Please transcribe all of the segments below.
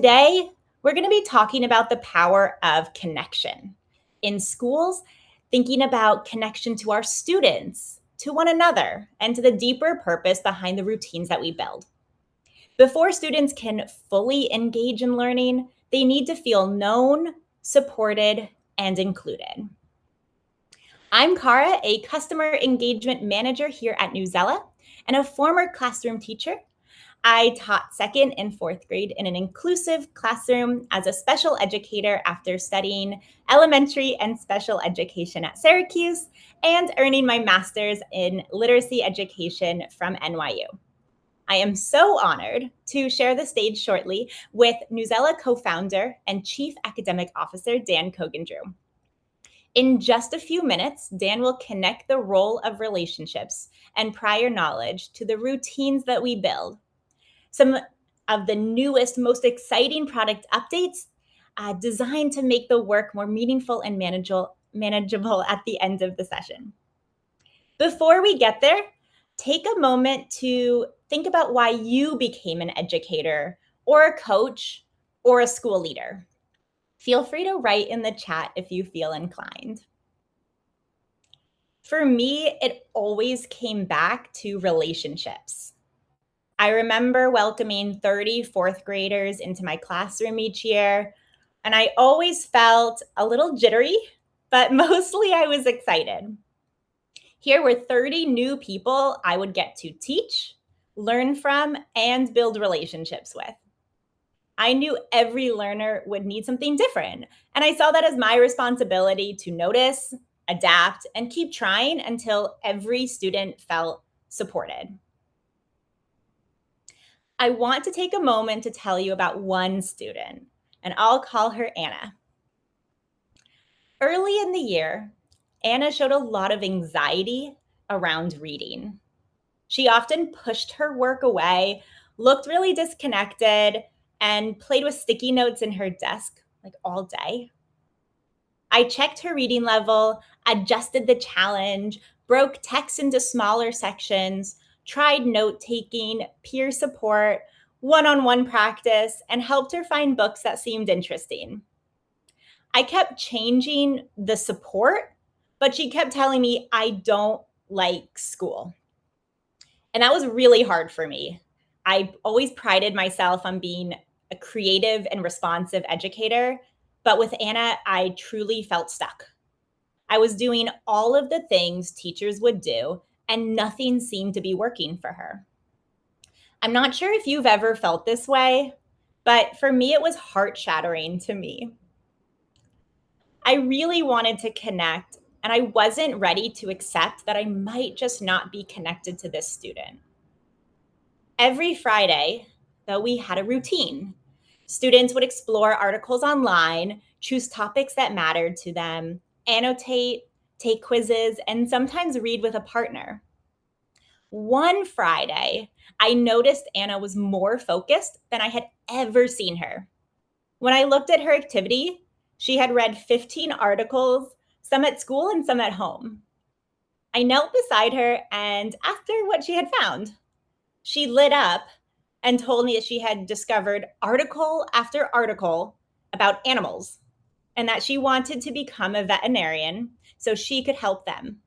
Today, we're going to be talking about the power of connection. In schools, thinking about connection to our students, to one another, and to the deeper purpose behind the routines that we build. Before students can fully engage in learning, they need to feel known, supported, and included. I'm Cara, a customer engagement manager here at Newsela and a former classroom teacher. I taught second and fourth grade in an inclusive classroom as a special educator after studying elementary and special education at Syracuse and earning my master's in literacy education from NYU. I am so honored to share the stage shortly with Newsela co-founder and chief academic officer, Dan Cogan-Drew. In just a few minutes, Dan will connect the role of relationships and prior knowledge to the routines that we build. Some of the newest, most exciting product updates designed to make the work more meaningful and manageable at the end of the session. Before we get there, take a moment to think about why you became an educator or a coach or a school leader. Feel free to write in the chat if you feel inclined. For me, it always came back to relationships. I remember welcoming 30 fourth graders into my classroom each year, and I always felt a little jittery, but mostly I was excited. Here were 30 new people I would get to teach, learn from, and build relationships with. I knew every learner would need something different, and I saw that as my responsibility to notice, adapt, and keep trying until every student felt supported. I want to take a moment to tell you about one student, and I'll call her Anna. Early in the year, Anna showed a lot of anxiety around reading. She often pushed her work away, looked really disconnected, and played with sticky notes in her desk like all day. I checked her reading level, adjusted the challenge, broke text into smaller sections, tried note-taking, peer support, one-on-one practice, and helped her find books that seemed interesting. I kept changing the support, but she kept telling me I don't like school. And that was really hard for me. I always prided myself on being a creative and responsive educator, but with Anna, I truly felt stuck. I was doing all of the things teachers would do, and nothing seemed to be working for her. I'm not sure if you've ever felt this way, but for me, it was heart-shattering to me. I really wanted to connect, and I wasn't ready to accept that I might just not be connected to this student. Every Friday, though, we had a routine. Students would explore articles online, choose topics that mattered to them, annotate, take quizzes, and sometimes read with a partner. One Friday, I noticed Anna was more focused than I had ever seen her. When I looked at her activity, she had read 15 articles, some at school and some at home. I knelt beside her and asked her what she had found. She lit up and told me that she had discovered article after article about animals and that she wanted to become a veterinarian so she could help them.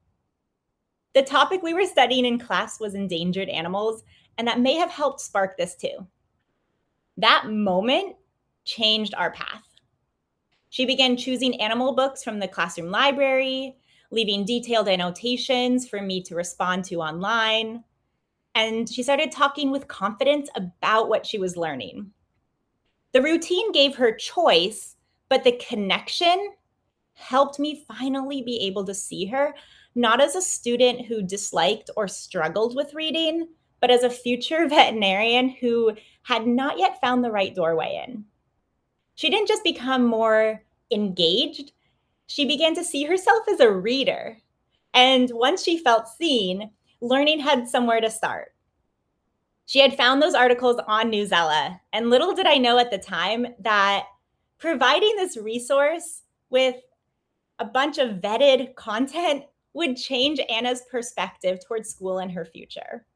The topic we were studying in class was endangered animals, and that may have helped spark this too. That moment changed our path. She began choosing animal books from the classroom library, leaving detailed annotations for me to respond to online, and she started talking with confidence about what she was learning. The routine gave her choice, but the connection helped me finally be able to see her, not as a student who disliked or struggled with reading, but as a future veterinarian who had not yet found the right doorway in. She didn't just become more engaged, she began to see herself as a reader. And once she felt seen, learning had somewhere to start. She had found those articles on Newsela, and little did I know at the time that providing this resource with a bunch of vetted content would change Anna's perspective towards school and her future.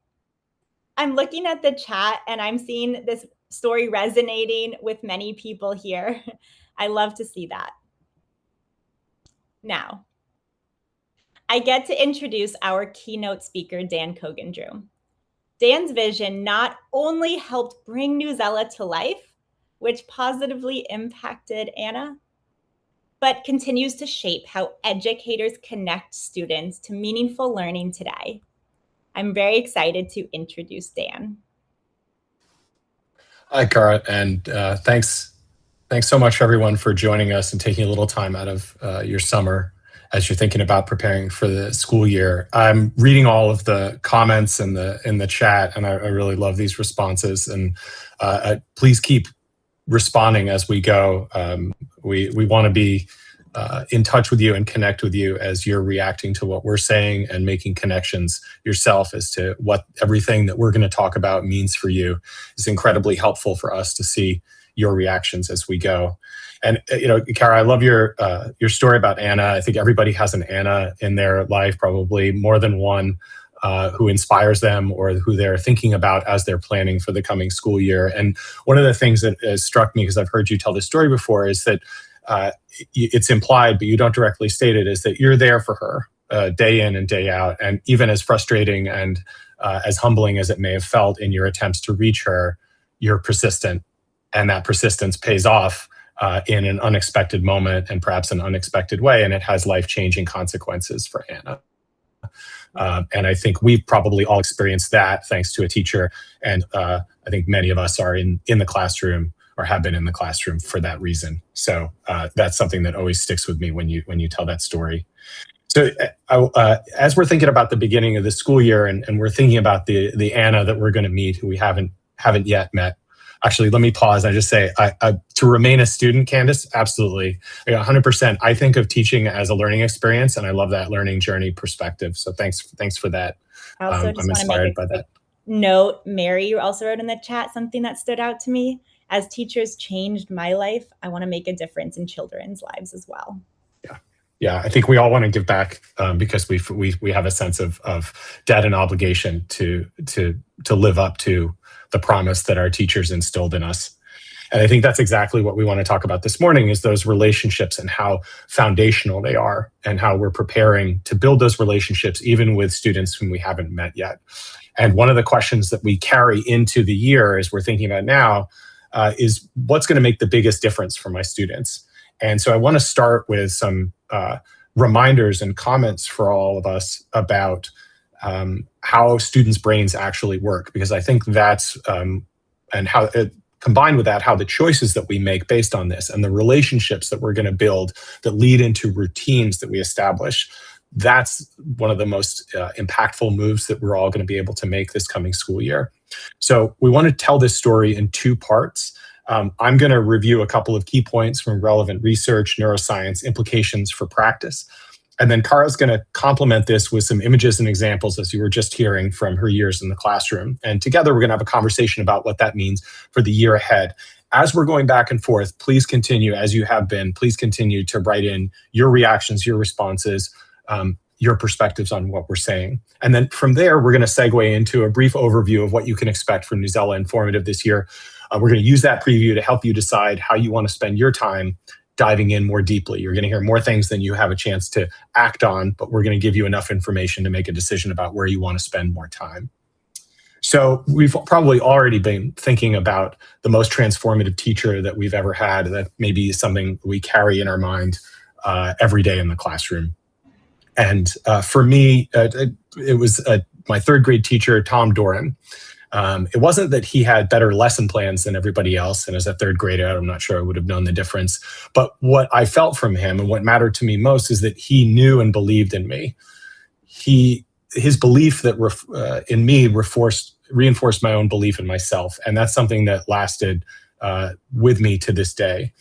I'm looking at the chat and I'm seeing this story resonating with many people here. I love to see that. Now, I get to introduce our keynote speaker, Dan Cogan-Drew. Dan's vision not only helped bring Newsela to life, which positively impacted Anna, but continues to shape how educators connect students to meaningful learning today. I'm very excited to introduce Dan. Hi, Cara, and thanks so much, everyone, for joining us and taking a little time out of your summer as you're thinking about preparing for the school year. I'm reading all of the comments in the chat, and I really love these responses. And please keep responding as we go. We want to be in touch with you and connect with you as you're reacting to what we're saying and making connections yourself as to what everything that we're going to talk about means for you. Is incredibly helpful for us to see your reactions as we go. And Cara, I love your story about Anna. I think everybody has an Anna in their life, probably more than one, who inspires them or who they're thinking about as they're planning for the coming school year. And one of the things that has struck me, because I've heard you tell this story before, is that it's implied, but you don't directly state it, is that you're there for her day in and day out. And even as frustrating and as humbling as it may have felt in your attempts to reach her, you're persistent. And that persistence pays off in an unexpected moment and perhaps an unexpected way. And it has life-changing consequences for Anna. And I think we've probably all experienced that thanks to a teacher. And I think many of us are in the classroom or have been in the classroom for that reason. So that's something that always sticks with me when you tell that story. So as we're thinking about the beginning of the school year and we're thinking about the Anna that we're going to meet, who we haven't yet met. Actually, let me pause. I just say, to remain a student, Candace, absolutely, 100%. I think of teaching as a learning experience, and I love that learning journey perspective. So thanks for that. I also just I'm inspired by that. Note, Mary, you also wrote in the chat something that stood out to me. As teachers changed my life, I want to make a difference in children's lives as well. Yeah, I think we all want to give back because we have a sense of debt and obligation to live up to the promise that our teachers instilled in us. And I think that's exactly what we want to talk about this morning, is those relationships and how foundational they are and how we're preparing to build those relationships even with students whom we haven't met yet. And one of the questions that we carry into the year as we're thinking about now is what's going to make the biggest difference for my students? And so I want to start with some reminders and comments for all of us about how students' brains actually work, because I think that's, and how, combined with that, how the choices that we make based on this and the relationships that we're going to build that lead into routines that we establish, that's one of the most impactful moves that we're all going to be able to make this coming school year. So we want to tell this story in two parts. I'm going to review a couple of key points from relevant research, neuroscience, implications for practice. And then Cara's going to complement this with some images and examples, as you were just hearing, from her years in the classroom. And together we're going to have a conversation about what that means for the year ahead. As we're going back and forth, please continue, as you have been, please continue to write in your reactions, your responses, your perspectives on what we're saying. And then from there, we're going to segue into a brief overview of what you can expect from Newsela Informative this year. We're going to use that preview to help you decide how you want to spend your time diving in more deeply. You're going to hear more things than you have a chance to act on, but we're going to give you enough information to make a decision about where you want to spend more time. So we've probably already been thinking about the most transformative teacher that we've ever had. That may be something we carry in our mind every day in the classroom. And for me, it was my third grade teacher, Tom Doran. It wasn't that he had better lesson plans than everybody else. And as a third grader, I'm not sure I would have known the difference. But what I felt from him and what mattered to me most is that he knew and believed in me. His belief that in me reinforced my own belief in myself. And that's something that lasted with me to this day.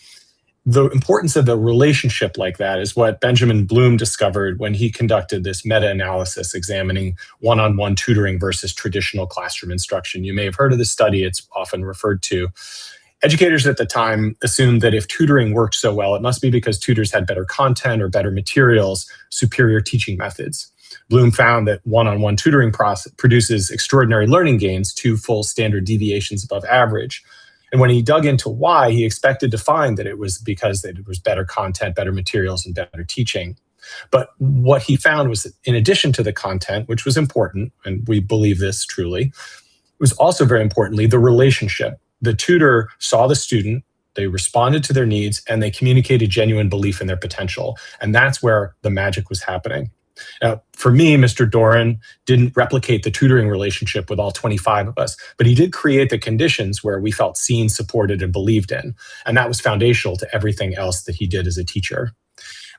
The importance of a relationship like that is what Benjamin Bloom discovered when he conducted this meta-analysis examining one-on-one tutoring versus traditional classroom instruction. You may have heard of this study. It's often referred to. Educators at the time assumed that if tutoring worked so well, it must be because tutors had better content or better materials, superior teaching methods. Bloom found that one-on-one tutoring produces extraordinary learning gains, 2 full standard deviations above average. And when he dug into why, he expected to find that it was because it was better content, better materials, and better teaching. But what he found was that in addition to the content, which was important, and we believe this truly, it was also very importantly the relationship. The tutor saw the student, they responded to their needs, and they communicated genuine belief in their potential. And that's where the magic was happening. Now, for me, Mr. Doran didn't replicate the tutoring relationship with all 25 of us, but he did create the conditions where we felt seen, supported, and believed in. And that was foundational to everything else that he did as a teacher.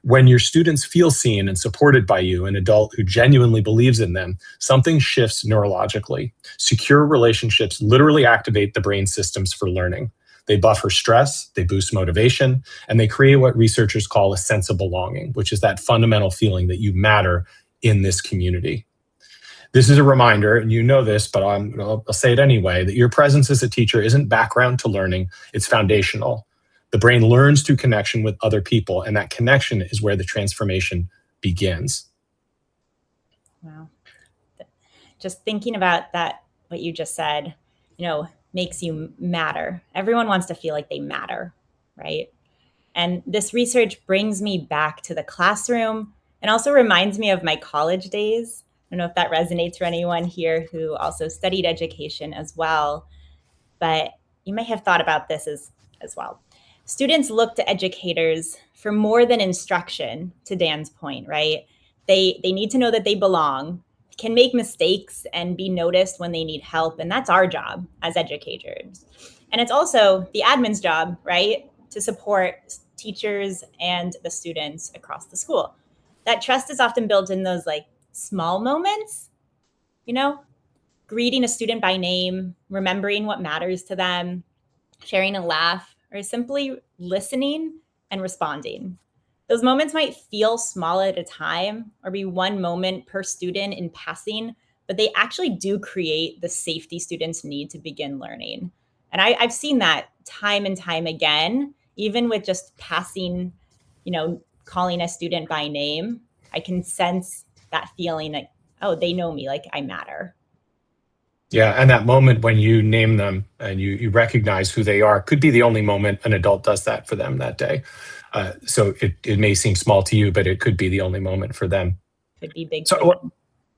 When your students feel seen and supported by you, an adult who genuinely believes in them, something shifts neurologically. Secure relationships literally activate the brain systems for learning. They buffer stress, they boost motivation, and they create what researchers call a sense of belonging, which is that fundamental feeling that you matter in this community. This is a reminder, and you know this, but I'll say it anyway, that your presence as a teacher isn't background to learning, it's foundational. The brain learns through connection with other people, and that connection is where the transformation begins. Wow. Just thinking about that, what you just said, makes you matter. Everyone wants to feel like they matter, right? And this research brings me back to the classroom and also reminds me of my college days. I don't know if that resonates for anyone here who also studied education as well, but you may have thought about this as well. Students look to educators for more than instruction, to Dan's point, right? They need to know that they belong, can make mistakes, and be noticed when they need help. And that's our job as educators. And it's also the admin's job, right? To support teachers and the students across the school. That trust is often built in those small moments, greeting a student by name, remembering what matters to them, sharing a laugh, or simply listening and responding. Those moments might feel small at a time or be one moment per student in passing, but they actually do create the safety students need to begin learning. And I've seen that time and time again, even with just passing, calling a student by name. I can sense that feeling like, oh, they know me, like I matter. Yeah, and that moment when you name them and you recognize who they are could be the only moment an adult does that for them that day. So it may seem small to you, but it could be the only moment for them. Could be big. So,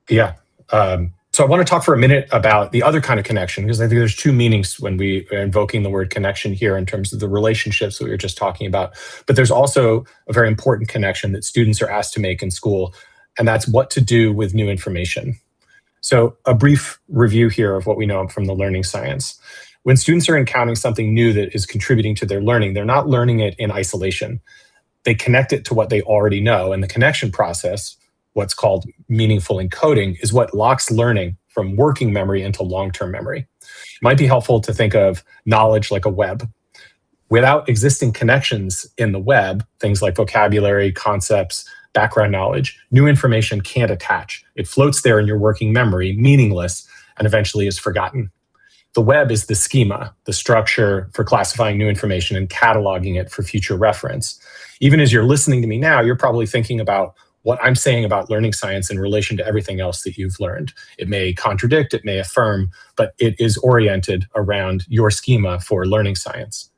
yeah. So I want to talk for a minute about the other kind of connection, because I think there's two meanings when we are invoking the word connection here in terms of the relationships that we were just talking about. But there's also a very important connection that students are asked to make in school, and that's what to do with new information. So a brief review here of what we know from the learning science. When students are encountering something new that is contributing to their learning, they're not learning it in isolation. They connect it to what they already know, and the connection process, what's called meaningful encoding, is what locks learning from working memory into long-term memory. It might be helpful to think of knowledge like a web. Without existing connections in the web, things like vocabulary, concepts, background knowledge, new information can't attach. It floats there in your working memory, meaningless, and eventually is forgotten. The web is the schema, the structure for classifying new information and cataloging it for future reference. Even as you're listening to me now, you're probably thinking about what I'm saying about learning science in relation to everything else that you've learned. It may contradict, it may affirm, but it is oriented around your schema for learning science.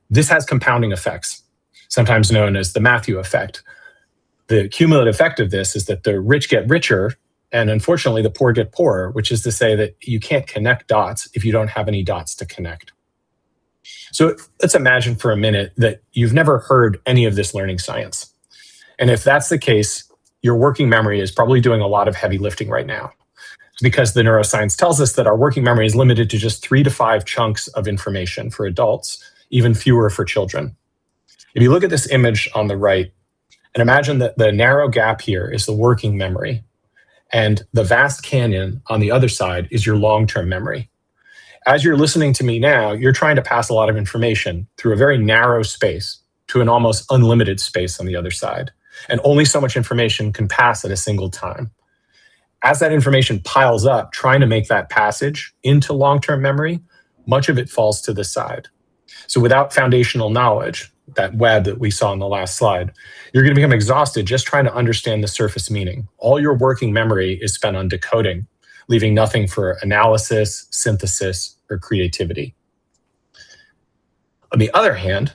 This has compounding effects, sometimes known as the Matthew effect. The cumulative effect of this is that the rich get richer, and unfortunately, the poor get poorer, which is to say that you can't connect dots if you don't have any dots to connect. So let's imagine for a minute that you've never heard any of this learning science. And if that's the case, your working memory is probably doing a lot of heavy lifting right now, because the neuroscience tells us that our working memory is limited to just 3 to 5 chunks of information for adults, even fewer for children. If you look at this image on the right, and imagine that the narrow gap here is the working memory, and the vast canyon on the other side is your long-term memory. As you're listening to me now, you're trying to pass a lot of information through a very narrow space to an almost unlimited space on the other side. And only so much information can pass at a single time. As that information piles up, trying to make that passage into long-term memory, much of it falls to the side. So without foundational knowledge, that web that we saw in the last slide, you're going to become exhausted just trying to understand the surface meaning. All your working memory is spent on decoding, leaving nothing for analysis, synthesis, or creativity. On the other hand,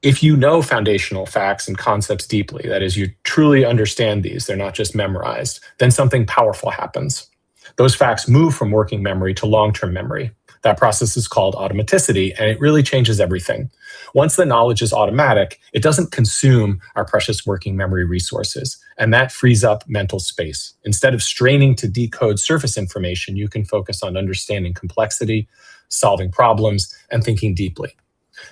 if you know foundational facts and concepts deeply, that is, you truly understand these, they're not just memorized, then something powerful happens. Those facts move from working memory to long-term memory. That process is called automaticity, and it really changes everything. Once the knowledge is automatic, it doesn't consume our precious working memory resources, and that frees up mental space. Instead of straining to decode surface information, you can focus on understanding complexity, solving problems, and thinking deeply.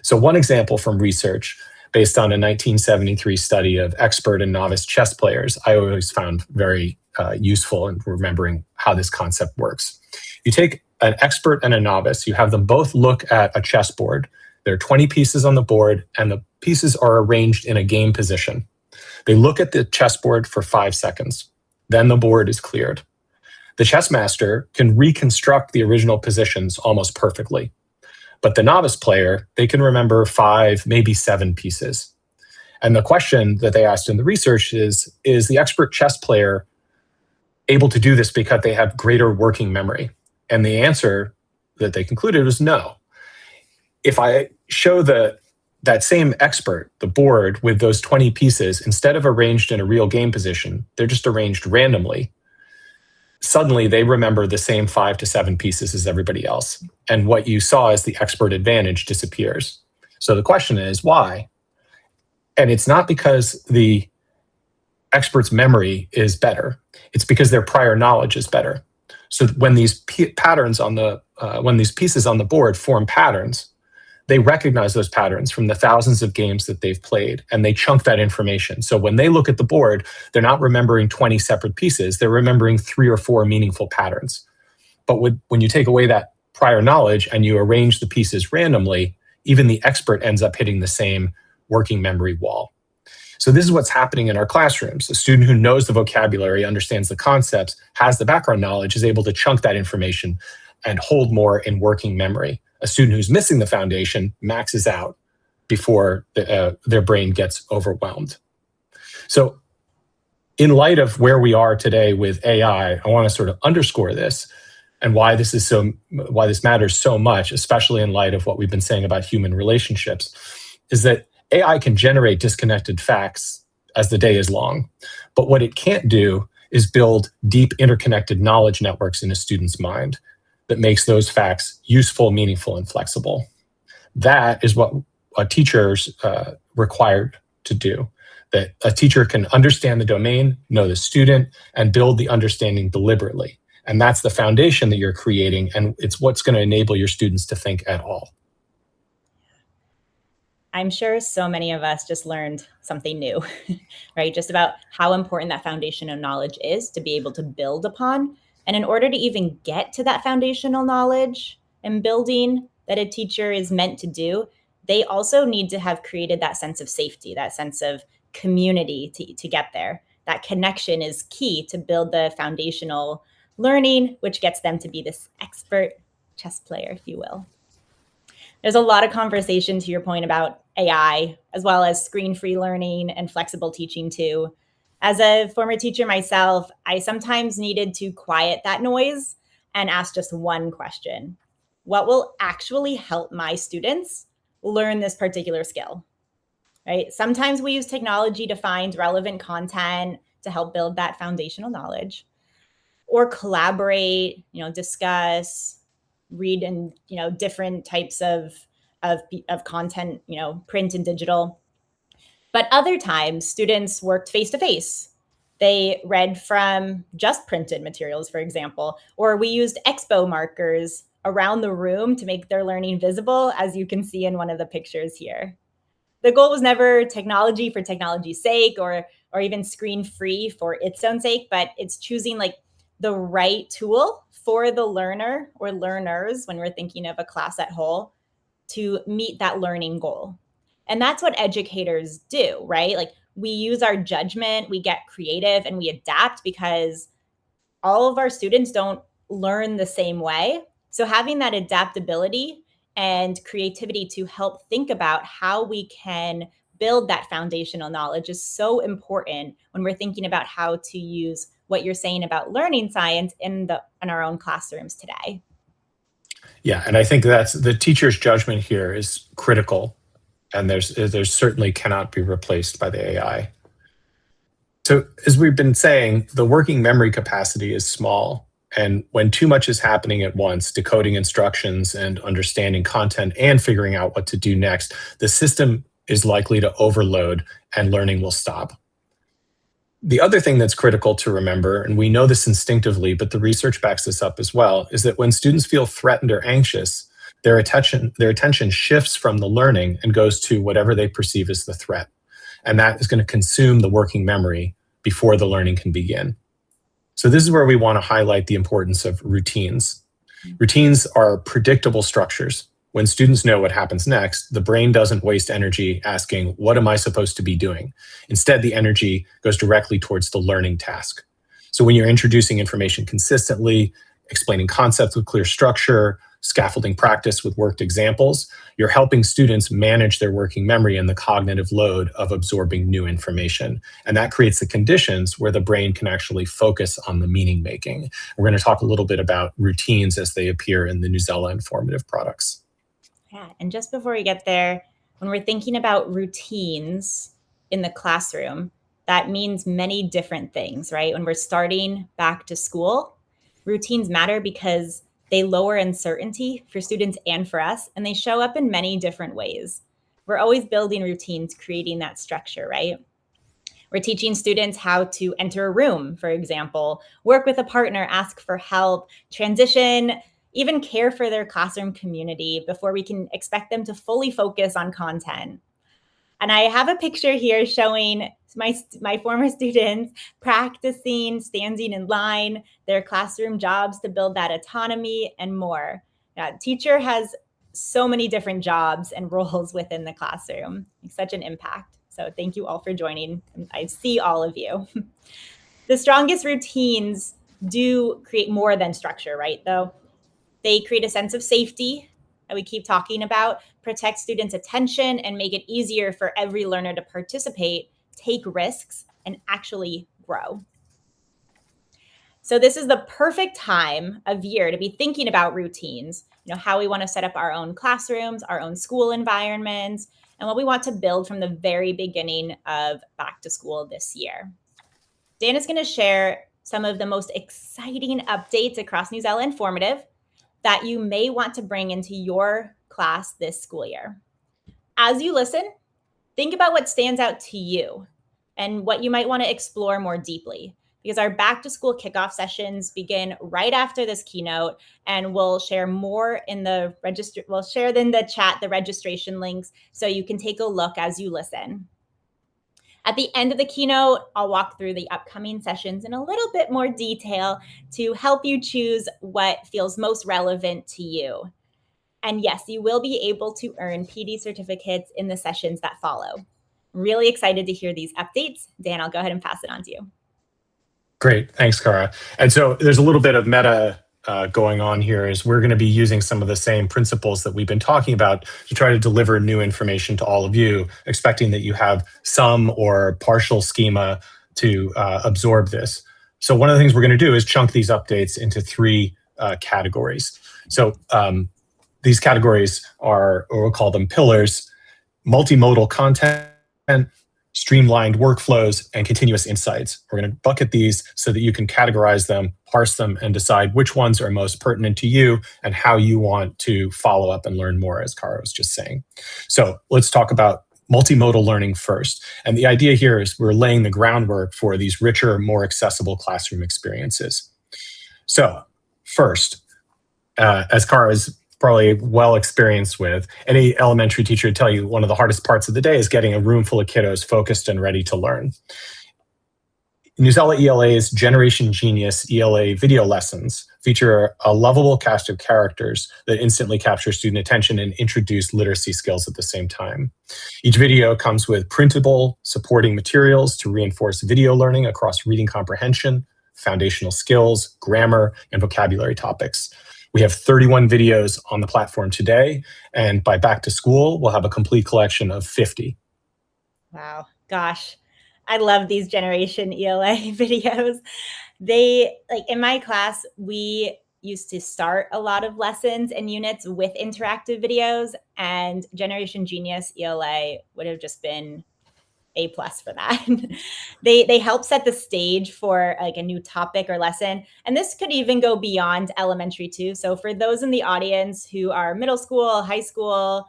So one example from research based on a 1973 study of expert and novice chess players, I always found very useful in remembering how this concept works. You take an expert and a novice, you have them both look at a chessboard. There are 20 pieces on the board, and the pieces are arranged in a game position. They look at the chessboard for 5 seconds. Then the board is cleared. The chess master can reconstruct the original positions almost perfectly. But the novice player, they can remember 5, maybe 7 pieces. And the question that they asked in the research is the expert chess player able to do this because they have greater working memory? And the answer that they concluded was no. If I show that same expert the board with those 20 pieces, instead of arranged in a real game position, they're just arranged randomly, suddenly they remember the same 5 to 7 pieces as everybody else. And what you saw as the expert advantage disappears. So the question is, why? And it's not because the expert's memory is better. It's because their prior knowledge is better. So when these pieces on the board form patterns, they recognize those patterns from the thousands of games that they've played, and they chunk that information. So when they look at the board, they're not remembering 20 separate pieces, they're remembering 3 or 4 meaningful patterns. But when you take away that prior knowledge and you arrange the pieces randomly, even the expert ends up hitting the same working memory wall. So this is what's happening in our classrooms. A student who knows the vocabulary, understands the concepts, has the background knowledge, is able to chunk that information and hold more in working memory. A student who's missing the foundation maxes out before their brain gets overwhelmed. So in light of where we are today with AI, I want to sort of underscore this and why this matters so much, especially in light of what we've been saying about human relationships, is that AI can generate disconnected facts as the day is long. But what it can't do is build deep interconnected knowledge networks in a student's mind that makes those facts useful, meaningful, and flexible. That is what a teacher's required to do. That a teacher can understand the domain, know the student, and build the understanding deliberately. And that's the foundation that you're creating, and it's what's going to enable your students to think at all. I'm sure so many of us just learned something new, right? Just about how important that foundational knowledge is to be able to build upon. And in order to even get to that foundational knowledge and building that a teacher is meant to do, they also need to have created that sense of safety, that sense of community to get there. That connection is key to build the foundational learning, which gets them to be this expert chess player, if you will. There's a lot of conversation, to your point, about AI, as well as screen-free learning and flexible teaching too. As a former teacher myself, I sometimes needed to quiet that noise and ask just one question. What will actually help my students learn this particular skill? Right? Sometimes we use technology to find relevant content to help build that foundational knowledge, or collaborate, discuss, read in different types of content, print and digital. But other times students worked face to face. They read from just printed materials, for example, or we used expo markers around the room to make their learning visible, as you can see in one of the pictures here. The goal was never technology for technology's sake, or even screen free for its own sake, but it's choosing the right tool for the learner or learners, when we're thinking of a class at whole, to meet that learning goal. And that's what educators do, right? We use our judgment, we get creative, and we adapt because all of our students don't learn the same way. So having that adaptability and creativity to help think about how we can build that foundational knowledge is so important when we're thinking about how to use what you're saying about learning science in our own classrooms today. Yeah, and I think that's the teacher's judgment here is critical, and there's certainly cannot be replaced by the AI. So as we've been saying, the working memory capacity is small. And when too much is happening at once, decoding instructions and understanding content and figuring out what to do next, the system is likely to overload and learning will stop. The other thing that's critical to remember, and we know this instinctively, but the research backs this up as well, is that when students feel threatened or anxious, their attention shifts from the learning and goes to whatever they perceive as the threat. And that is going to consume the working memory before the learning can begin. So this is where we want to highlight the importance of routines. Routines are predictable structures. When students know what happens next, the brain doesn't waste energy asking, what am I supposed to be doing? Instead, the energy goes directly towards the learning task. So when you're introducing information consistently, explaining concepts with clear structure, scaffolding practice with worked examples, you're helping students manage their working memory and the cognitive load of absorbing new information. And that creates the conditions where the brain can actually focus on the meaning making. We're going to talk a little bit about routines as they appear in the Newsela and Formative products. Yeah, and just before we get there, when we're thinking about routines in the classroom, that means many different things, right? When we're starting back to school, routines matter because they lower uncertainty for students and for us, and they show up in many different ways. We're always building routines, creating that structure, right? We're teaching students how to enter a room, for example, work with a partner, ask for help, transition, even care for their classroom community before we can expect them to fully focus on content. And I have a picture here showing my former students practicing standing in line, their classroom jobs to build that autonomy and more. Yeah, teacher has so many different jobs and roles within the classroom, such an impact. So thank you all for joining. I see all of you. The strongest routines do create more than structure, right? Though they create a sense of safety that we keep talking about, protect students' attention, and make it easier for every learner to participate, take risks, and actually grow. So this is the perfect time of year to be thinking about routines, how we want to set up our own classrooms, our own school environments, and what we want to build from the very beginning of back to school this year. Dan is going to share some of the most exciting updates across Newsela and Formative that you may want to bring into your class this school year. As you listen, think about what stands out to you and what you might want to explore more deeply, because our back to school kickoff sessions begin right after this keynote, and we'll share more in the we'll share in the chat the registration links so you can take a look as you listen. At the end of the keynote, I'll walk through the upcoming sessions in a little bit more detail to help you choose what feels most relevant to you. And yes, you will be able to earn PD certificates in the sessions that follow. Really excited to hear these updates. Dan, I'll go ahead and pass it on to you. Great, thanks, Cara. And so there's a little bit of meta going on here is we're going to be using some of the same principles that we've been talking about to try to deliver new information to all of you, expecting that you have some or partial schema to absorb this. So one of the things we're going to do is chunk these updates into three categories. So these categories are, or we'll call them pillars: multimodal content, streamlined workflows, and continuous insights. We're going to bucket these so that you can categorize them, parse them, and decide which ones are most pertinent to you and how you want to follow up and learn more, as Cara was just saying. So let's talk about multimodal learning first. And the idea here is we're laying the groundwork for these richer, more accessible classroom experiences. So first, as Cara is probably well experienced with, any elementary teacher would tell you one of the hardest parts of the day is getting a room full of kiddos focused and ready to learn. Newsela ELA's Generation Genius ELA video lessons feature a lovable cast of characters that instantly capture student attention and introduce literacy skills at the same time. Each video comes with printable supporting materials to reinforce video learning across reading comprehension, foundational skills, grammar, and vocabulary topics. We have 31 videos on the platform today, and by back to school, we'll have a complete collection of 50. Wow, gosh, I love these Generation ELA videos. They, like in my class, we used to start a lot of lessons and units with interactive videos, and Generation Genius ELA would have just been A+ for that. They help set the stage for like a new topic or lesson, and this could even go beyond elementary too. So for those in the audience who are middle school, high school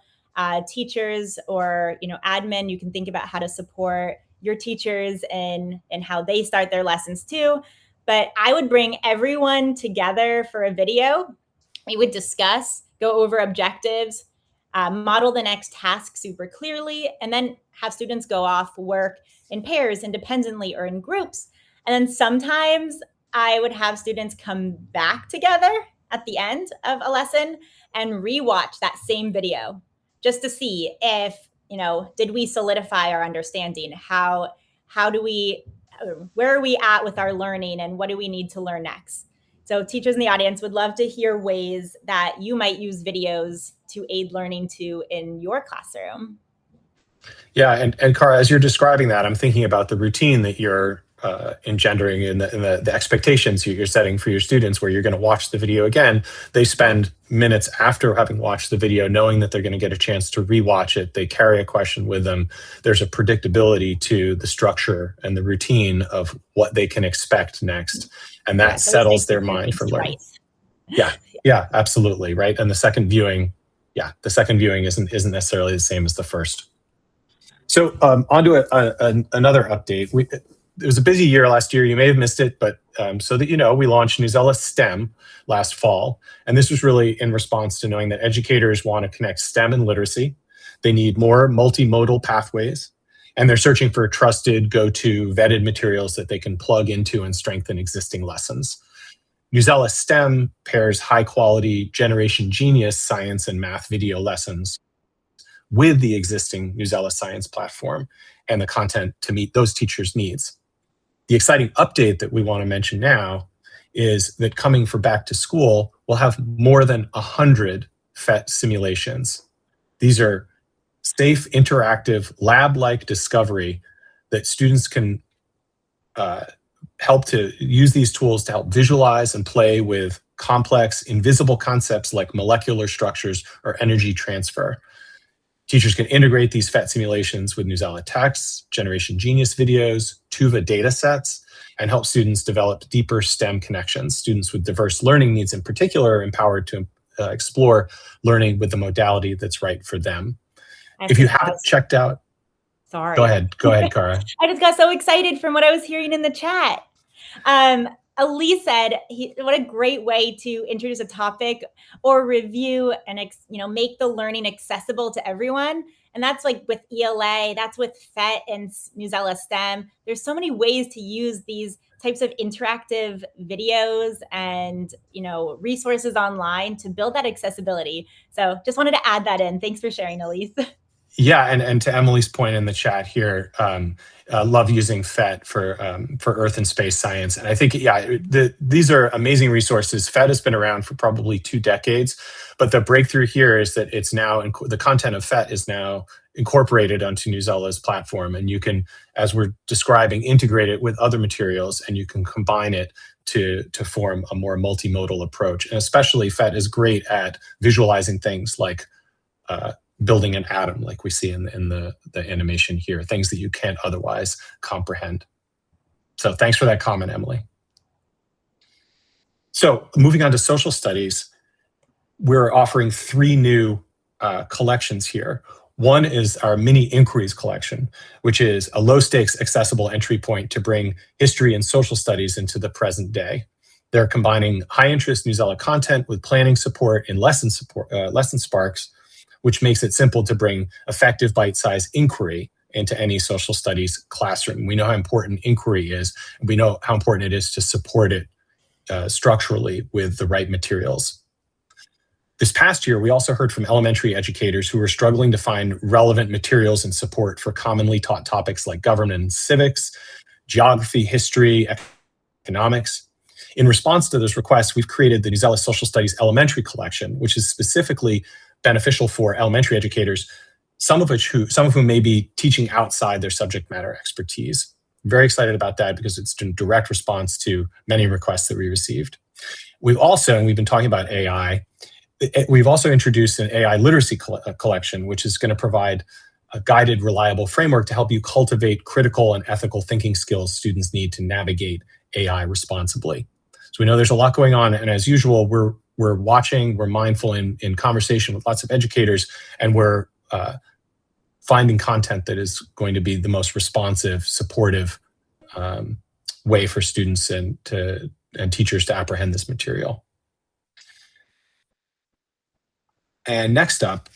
teachers, or admin, you can think about how to support your teachers and how they start their lessons too. But I would bring everyone together for a video. We would discuss, go over objectives, model the next task super clearly, and then have students go off, work in pairs, independently, or in groups. And then sometimes I would have students come back together at the end of a lesson and rewatch that same video just to see if, did we solidify our understanding? How do we, where are we at with our learning, and what do we need to learn next? So teachers in the audience would love to hear ways that you might use videos to aid learning too in your classroom. Yeah, and Cara, as you're describing that, I'm thinking about the routine that you're engendering in the expectations you're setting for your students, where you're going to watch the video again. They spend minutes after having watched the video knowing that they're going to get a chance to rewatch it. They carry a question with them. There's a predictability to the structure and the routine of what they can expect next, and that settles their mind for learning. Right. Yeah, absolutely, right. And the second viewing isn't necessarily the same as the first. So on to another update. It was a busy year last year. You may have missed it, but so that you know, we launched Newsela STEM last fall. And this was really in response to knowing that educators want to connect STEM and literacy. They need more multimodal pathways, and they're searching for trusted, go-to, vetted materials that they can plug into and strengthen existing lessons. Newsela STEM pairs high-quality Generation Genius science and math video lessons with the existing Newsela Science platform and the content to meet those teachers' needs. The exciting update that we want to mention now is that coming for back to school, we'll have more than 100 PhET simulations. These are safe, interactive, lab-like discovery that students can help to use these tools to help visualize and play with complex, invisible concepts like molecular structures or energy transfer. Teachers can integrate these PhET simulations with Newsela texts, Generation Genius videos, Tuva data sets, and help students develop deeper STEM connections. Students with diverse learning needs in particular are empowered to explore learning with the modality that's right for them. If you haven't checked out... Sorry. Go ahead, Cara. I just got so excited from what I was hearing in the chat. Elise said, what a great way to introduce a topic or review and make the learning accessible to everyone. And that's like with ELA, that's with PhET and Newsela STEM. There's so many ways to use these types of interactive videos and resources online to build that accessibility. So just wanted to add that in. Thanks for sharing, Elise. Yeah, and to Emily's point in the chat here, love using PhET for Earth and space science. And I think, these are amazing resources. PhET has been around for probably 2 decades, but the breakthrough here is that it's now, the content of PhET is now incorporated onto Newsela's platform. And you can, as we're describing, integrate it with other materials, and you can combine it to form a more multimodal approach. And especially PhET is great at visualizing things like building an atom, like we see in the animation here, things that you can't otherwise comprehend. So thanks for that comment, Emily. So moving on to social studies, we're offering 3 new collections here. One is our mini inquiries collection, which is a low stakes accessible entry point to bring history and social studies into the present day. They're combining high interest Newsela content with planning support and lesson sparks, which makes it simple to bring effective bite-sized inquiry into any social studies classroom. We know how important inquiry is, and we know how important it is to support it structurally with the right materials. This past year, we also heard from elementary educators who were struggling to find relevant materials and support for commonly taught topics like government and civics, geography, history, economics. In response to those requests, we've created the Newsela Social Studies Elementary Collection, which is specifically beneficial for elementary educators, some of whom may be teaching outside their subject matter expertise. I'm very excited about that because it's in direct response to many requests that we received. We've also, and we've been talking about AI, we've also introduced an AI literacy collection, which is going to provide a guided, reliable framework to help you cultivate critical and ethical thinking skills students need to navigate AI responsibly. So we know there's a lot going on, and as usual, we're watching, we're mindful in conversation with lots of educators, and we're finding content that is going to be the most responsive, supportive way for students and teachers to apprehend this material. And next up,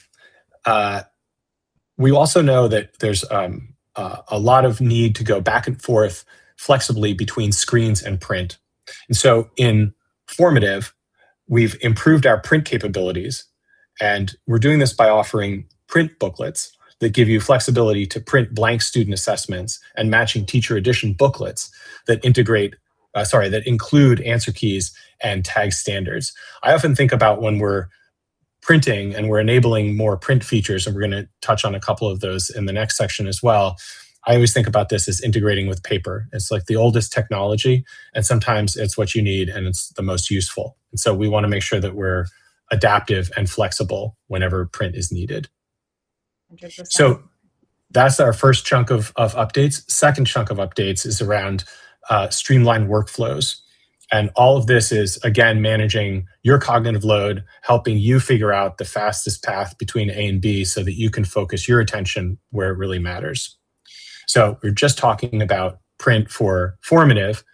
we also know that there's a lot of need to go back and forth flexibly between screens and print. And so in Formative, we've improved our print capabilities, and we're doing this by offering print booklets that give you flexibility to print blank student assessments and matching teacher edition booklets that that include answer keys and tag standards. I often think about when we're printing and we're enabling more print features, and we're going to touch on a couple of those in the next section as well. I always think about this as integrating with paper. It's like the oldest technology, and sometimes it's what you need and it's the most useful. And so we want to make sure that we're adaptive and flexible whenever print is needed. 100%. So that's our first chunk of updates. Second chunk of updates is around streamlined workflows. And all of this is, again, managing your cognitive load, helping you figure out the fastest path between A and B so that you can focus your attention where it really matters. So we're just talking about print for Formative.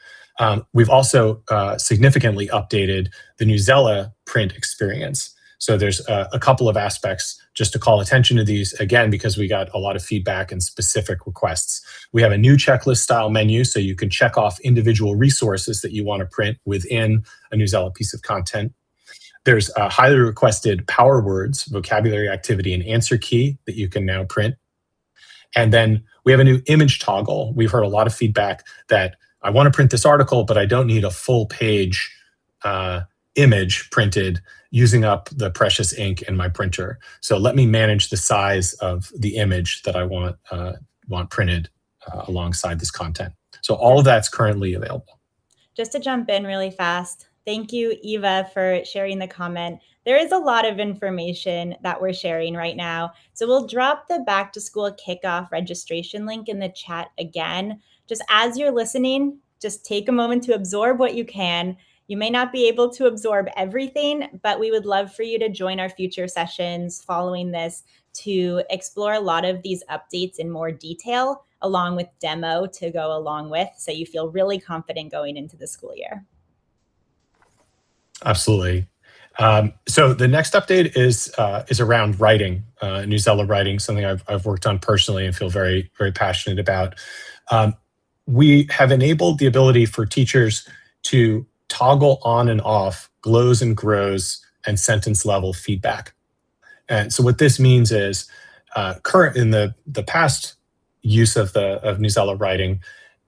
We've also significantly updated the Newsela print experience. So there's a couple of aspects just to call attention to these, again, because we got a lot of feedback and specific requests. We have a new checklist style menu, so you can check off individual resources that you want to print within a Newsela piece of content. There's a highly requested power words, vocabulary activity, and answer key that you can now print. And then we have a new image toggle. We've heard a lot of feedback that I want to print this article, but I don't need a full page image printed using up the precious ink in my printer. So let me manage the size of the image that I want printed alongside this content. So all of that's currently available. Just to jump in really fast, thank you, Eva, for sharing the comment. There is a lot of information that we're sharing right now. So we'll drop the back to school kickoff registration link in the chat again. Just as you're listening, just take a moment to absorb what you can. You may not be able to absorb everything, but we would love for you to join our future sessions following this to explore a lot of these updates in more detail, along with demo to go along with, so you feel really confident going into the school year. Absolutely. So the next update is around writing, Newsela Writing, something I've worked on personally and feel very, very passionate about. We have enabled the ability for teachers to toggle on and off glows and grows and sentence level feedback. And so what this means is current in the past use of Newsela Writing,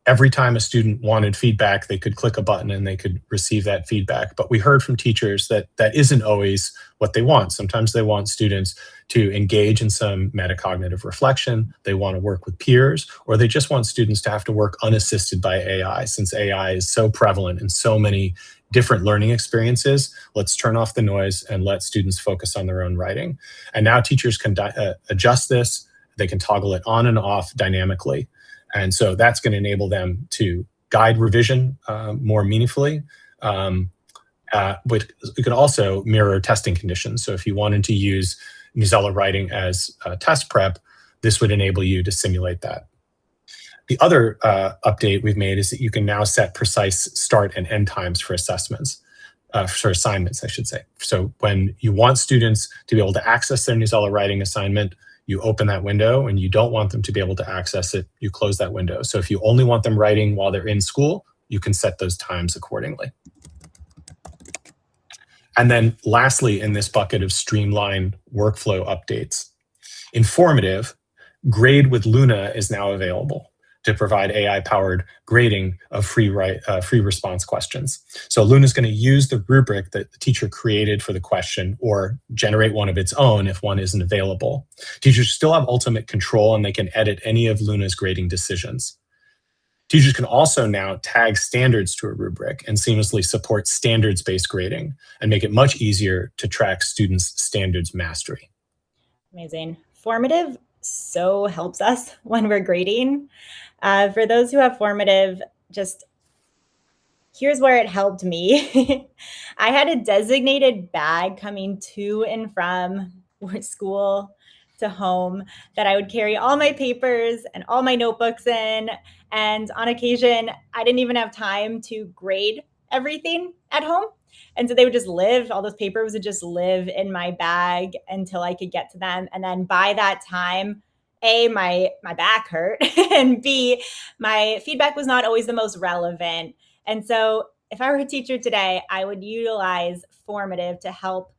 every time a student wanted feedback, they could click a button and they could receive that feedback. But we heard from teachers that that isn't always what they want. Sometimes they want students to engage in some metacognitive reflection, they want to work with peers, or they just want students to have to work unassisted by AI. Since AI is so prevalent in so many different learning experiences, let's turn off the noise and let students focus on their own writing. And now teachers can adjust this, they can toggle it on and off dynamically. And so that's going to enable them to guide revision more meaningfully. But it could also mirror testing conditions. So if you wanted to use Newsela Writing as test prep, this would enable you to simulate that. The other update we've made is that you can now set precise start and end times for assessments, for assignments, I should say. So when you want students to be able to access their Newsela Writing assignment, you open that window, and you don't want them to be able to access it, you close that window. So if you only want them writing while they're in school, you can set those times accordingly. And then lastly, in this bucket of streamlined workflow updates, in Formative, Grade with Luna is now available to provide AI-powered grading of free response questions. So Luna is going to use the rubric that the teacher created for the question or generate one of its own if one isn't available. Teachers still have ultimate control, and they can edit any of Luna's grading decisions. Teachers can also now tag standards to a rubric and seamlessly support standards-based grading and make it much easier to track students' standards mastery. Amazing. Formative so helps us when we're grading. For those who have Formative, just here's where it helped me. I had a designated bag coming to and from school to home that I would carry all my papers and all my notebooks in. And on occasion, I didn't even have time to grade everything at home. And so they would just live, all those papers would just live in my bag until I could get to them. And then by that time, A, my back hurt, and B, my feedback was not always the most relevant. And so if I were a teacher today, I would utilize Formative to help,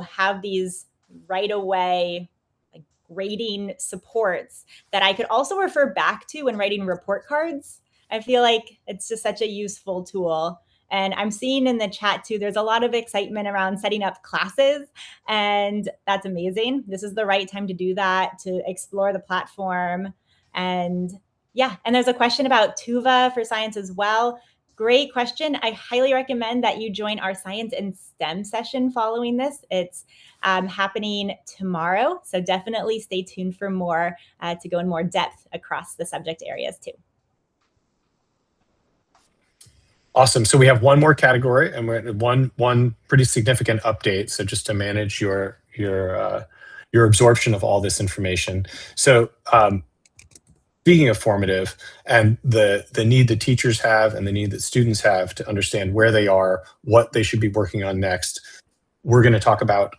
have these right away like grading supports that I could also refer back to when writing report cards. I feel like it's just such a useful tool. And I'm seeing in the chat too, there's a lot of excitement around setting up classes, and that's amazing. This is the right time to do that, to explore the platform. And yeah, and there's a question about Tuva for science as well. Great question. I highly recommend that you join our science and STEM session following this. It's happening tomorrow, so definitely stay tuned for more to go in more depth across the subject areas too. Awesome. So we have one more category and one pretty significant update. So just to manage your absorption of all this information. So speaking of formative and the need that teachers have and the need that students have to understand where they are, what they should be working on next, we're going to talk about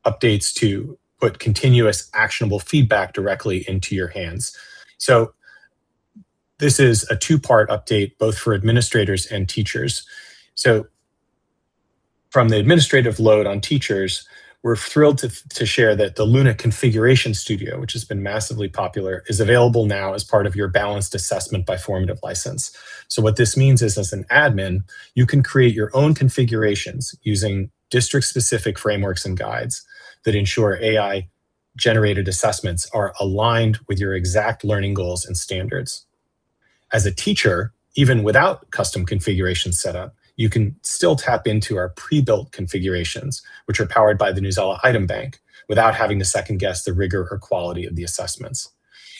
updates to put continuous actionable feedback directly into your hands. So this is a two-part update, both for administrators and teachers. So from the administrative load on teachers, we're thrilled to share that the Luna Configuration Studio, which has been massively popular, is available now as part of your Balanced Assessment by Formative license. So what this means is, as an admin, you can create your own configurations using district-specific frameworks and guides that ensure AI-generated assessments are aligned with your exact learning goals and standards. As a teacher, even without custom configurations set up, you can still tap into our pre-built configurations, which are powered by the Newsela Item Bank, without having to second guess the rigor or quality of the assessments.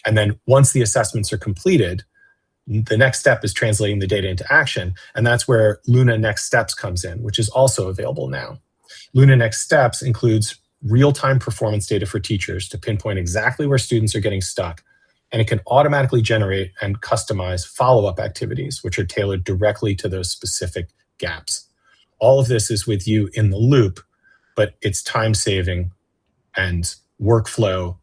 And then once the assessments are completed, the next step is translating the data into action, and that's where Luna Next Steps comes in, which is also available now. Luna Next Steps includes real-time performance data for teachers to pinpoint exactly where students are getting stuck, and it can automatically generate and customize follow-up activities, which are tailored directly to those specific gaps. All of this is with you in the loop, but it's time-saving and workflow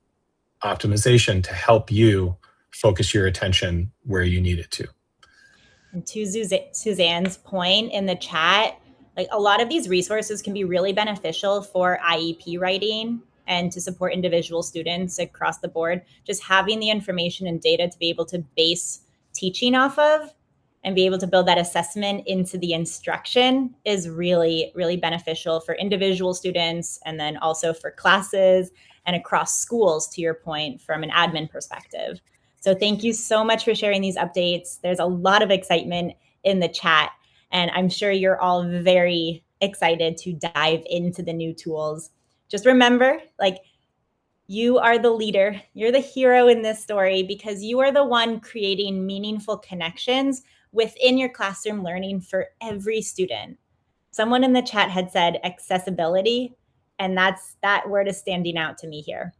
optimization to help you focus your attention where you need it to. And to Suzanne's point in the chat, like a lot of these resources can be really beneficial for IEP writing and to support individual students across the board. Just having the information and data to be able to base teaching off of and be able to build that assessment into the instruction is really, really beneficial for individual students and then also for classes and across schools, to your point, from an admin perspective. So thank you so much for sharing these updates. There's a lot of excitement in the chat, and I'm sure you're all very excited to dive into the new tools. Just remember, like, you are the leader, you're the hero in this story because you are the one creating meaningful connections within your classroom learning for every student. Someone in the chat had said accessibility, and that word is standing out to me here.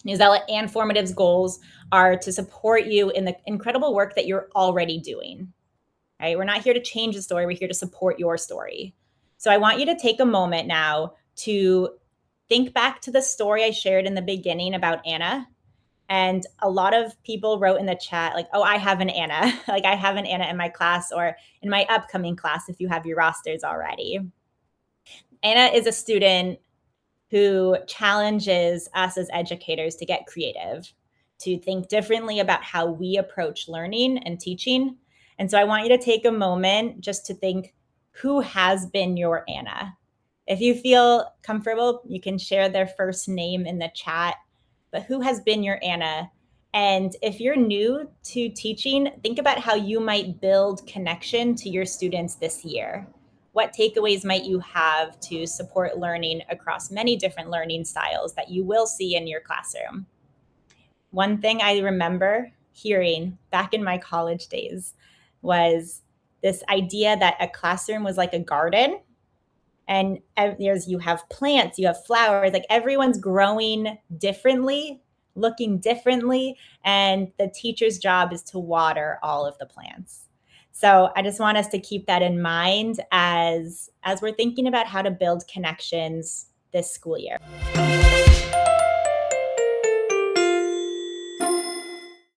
Newsela and Formative's goals are to support you in the incredible work that you're already doing. Right? We're not here to change the story, we're here to support your story. So I want you to take a moment now to think back to the story I shared in the beginning about Anna. And a lot of people wrote in the chat, like, oh, I have an Anna. Like, I have an Anna in my class or in my upcoming class if you have your rosters already. Anna is a student who challenges us as educators to get creative, to think differently about how we approach learning and teaching. And so I want you to take a moment just to think, who has been your Anna? If you feel comfortable, you can share their first name in the chat, but who has been your Anna? And if you're new to teaching, think about how you might build connection to your students this year. What takeaways might you have to support learning across many different learning styles that you will see in your classroom? One thing I remember hearing back in my college days was this idea that a classroom was like a garden, and you have plants, you have flowers, like everyone's growing differently, looking differently, and the teacher's job is to water all of the plants. So I just want us to keep that in mind as we're thinking about how to build connections this school year.